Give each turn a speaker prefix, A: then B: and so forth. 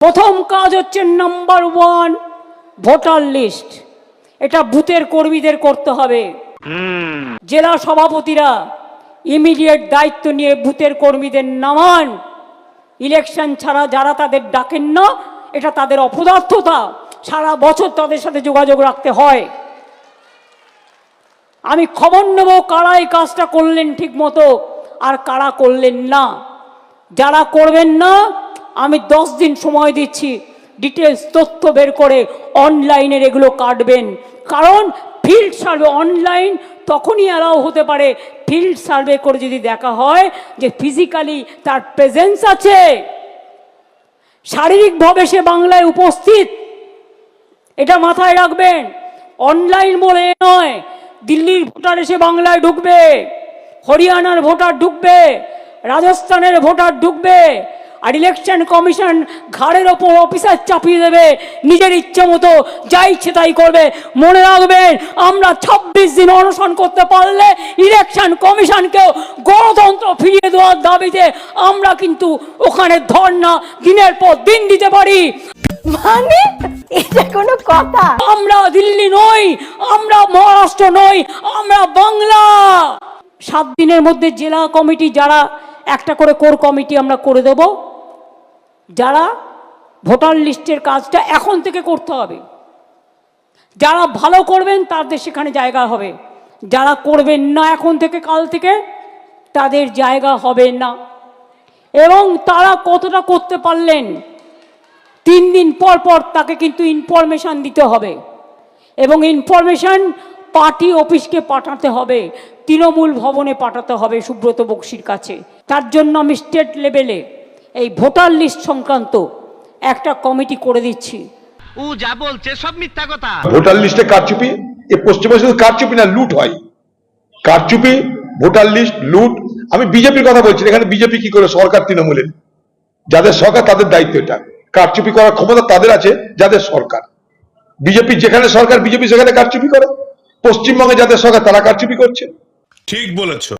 A: প্রথম কাজ হচ্ছে নাম্বার 1 ভোটার লিস্ট। এটা বুথের কর্মীদের করতে হবে। জেলা সভাপতিরা ইমিডিয়েট দায়িত্ব নিয়ে বুথের কর্মীদের নামান। ইলেকশন ছাড়া যারা তাদের ডাকেন না, এটা তাদের অপদার্থতা। সারা বছর তাদের সাথে যোগাযোগ রাখতে হয়। আমি খবর নেব কারা এই কাজটা করলেন ঠিক মতো আর কারা করলেন না। যারা করবেন না, আমি 10 দিন সময় দিচ্ছি, ডিটেলস তথ্য বের করে অনলাইনের এগুলো কাটবেন। কারণ ফিল্ড সার্ভে অনলাইন তখনই অ্যালাউ হতে পারে ফিল্ড সার্ভে করে যদি দেখা হয় যে ফিজিক্যালি তার প্রেজেন্স আছে, শারীরিকভাবে সে বাংলায় উপস্থিত। এটা মাথায় রাখবেন। অনলাইন বলে নয়, দিল্লির ভোটার এসে বাংলায় ঢুকবে, হরিয়ানার ভোটার ঢুকবে, রাজস্থানের ভোটার ঢুকবে, আর ইলেকশন কমিশন ঘাড়ের ওপর অফিসার চাপিয়ে দেবে, নিজের ইচ্ছে মতো যা ইচ্ছে তাই করবে। মনে রাখবেন, আমরা 26 দিন অনশন করতে পারলে ইলেকশন কমিশনকেও গণতন্ত্র ফিরিয়ে দেওয়ার দাবিতে আমরা কিন্তু ওখানে ধর্ণা দিনের পর দিন দিতে পারি।
B: মানে এটা কোনো কথা?
A: আমরা দিল্লি নই, আমরা মহারাষ্ট্র নই, আমরা বাংলা। 7 দিনের মধ্যে জেলা কমিটি যারা একটা করে কোর কমিটি আমরা করে দেব, যারা ভোটার লিস্টের কাজটা এখন থেকে করতে হবে। যারা ভালো করবেন তাদের সেখানে জায়গা হবে, যারা করবেন না এখন থেকে কাল থেকে তাদের জায়গা হবে না। এবং তারা কতটা করতে পারলেন 3 দিন পর পর তাকে কিন্তু ইনফরমেশন দিতে হবে, এবং ইনফরমেশন পার্টি অফিসকে পাঠাতে হবে, তৃণমূল ভবনে পাঠাতে হবে সুব্রত বক্সির কাছে। তার জন্য আমি স্টেট লেভেলে এই ভোটার লিস্ট সংক্রান্ত একটা কমিটি করে দিচ্ছি।
C: ও যা বলছে সব মিথ্যা কথা।
D: ভোটার লিস্টে কারচুপি, এ পশ্চিমবঙ্গে শুধু কারচুপি না, লুট হয়। কারচুপি, ভোটার লিস্ট, লুট। আমি বিজেপির কথা বলছি, এখানে বিজেপি কি করে? সরকার তৃণমূলের, যাদের সরকার তাদের দায়িত্ব এটা। কারচুপি করার ক্ষমতা তাদের আছে যাদের সরকার। বিজেপি যেখানে সরকার, বিজেপি সেখানে কারচুপি করে। পশ্চিমবঙ্গে যাদের সরকার তারা কারচুপি করছে।
E: ঠিক বলেছো।